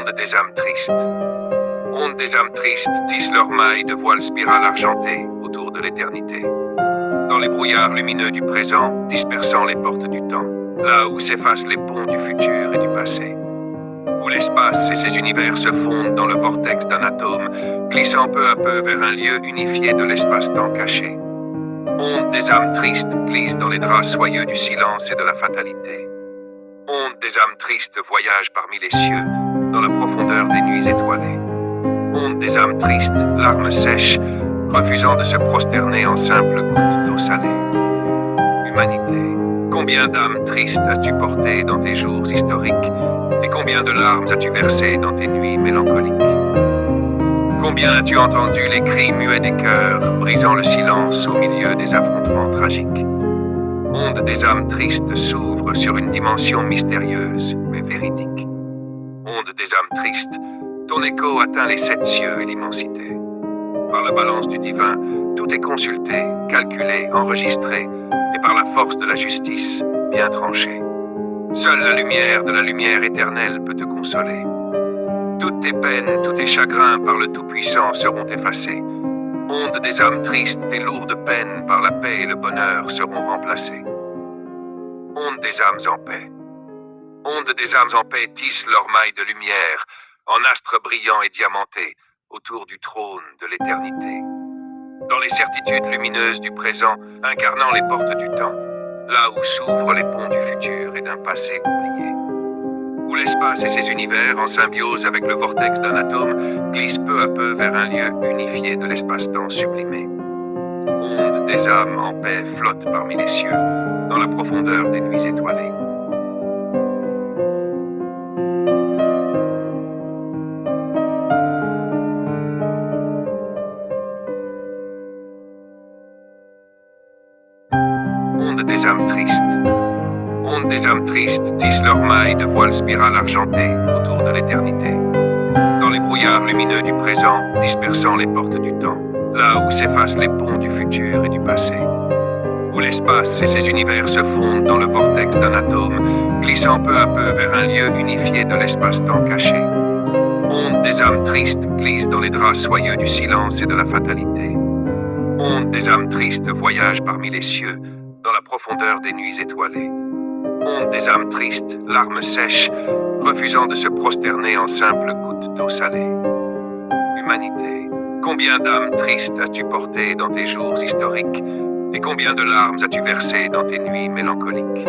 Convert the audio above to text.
Ondes des âmes tristes. Ondes des âmes tristes tissent leurs mailles de voiles spirales argentées autour de l'éternité. Dans les brouillards lumineux du présent, dispersant les portes du temps, là où s'effacent les ponts du futur et du passé. Où l'espace et ses univers se fondent dans le vortex d'un atome, glissant peu à peu vers un lieu unifié de l'espace-temps caché. Ondes des âmes tristes glissent dans les draps soyeux du silence et de la fatalité. Ondes des âmes tristes voyagent parmi les cieux, dans la profondeur des nuits étoilées. Ondes des âmes tristes, larmes sèches, refusant de se prosterner en simples gouttes d'eau salée. Humanité, combien d'âmes tristes as-tu portées dans tes jours historiques, et combien de larmes as-tu versées dans tes nuits mélancoliques? Combien as-tu entendu les cris muets des cœurs, brisant le silence au milieu des affrontements tragiques? Ondes des âmes tristes s'ouvrent sur une dimension mystérieuse, mais véridique. Ondes des âmes tristes, ton écho atteint les 7 cieux et l'immensité. Par la balance du divin, tout est consulté, calculé, enregistré, et par la force de la justice, bien tranché. Seule la lumière de la lumière éternelle peut te consoler. Toutes tes peines, tous tes chagrins par le Tout-Puissant seront effacés. Ondes des âmes tristes, tes lourdes peines par la paix et le bonheur seront remplacées. Ondes des âmes en paix. Ondes des âmes en paix tissent leurs mailles de lumière, en astres brillants et diamantés, autour du trône de l'éternité. Dans les certitudes lumineuses du présent, incarnant les portes du temps, là où s'ouvrent les ponts du futur et d'un passé oublié. Où l'espace et ses univers, en symbiose avec le vortex d'un atome, glissent peu à peu vers un lieu unifié de l'espace-temps sublimé. Ondes des âmes en paix flottent parmi les cieux, dans la profondeur des nuits étoilées. Ondes des âmes tristes. Ondes des âmes tristes tissent leurs mailles de voiles spirales argentées autour de l'éternité. Dans les brouillards lumineux du présent, dispersant les portes du temps, là où s'effacent les ponts du futur et du passé. Où l'espace et ses univers se fondent dans le vortex d'un atome, glissant peu à peu vers un lieu unifié de l'espace-temps caché. Ondes des âmes tristes glissent dans les draps soyeux du silence et de la fatalité. Ondes des âmes tristes voyagent parmi les cieux, dans la profondeur des nuits étoilées. Ondes des âmes tristes, larmes sèches, refusant de se prosterner en simples gouttes d'eau salée. Humanité, combien d'âmes tristes as-tu portées dans tes jours historiques, et combien de larmes as-tu versées dans tes nuits mélancoliques?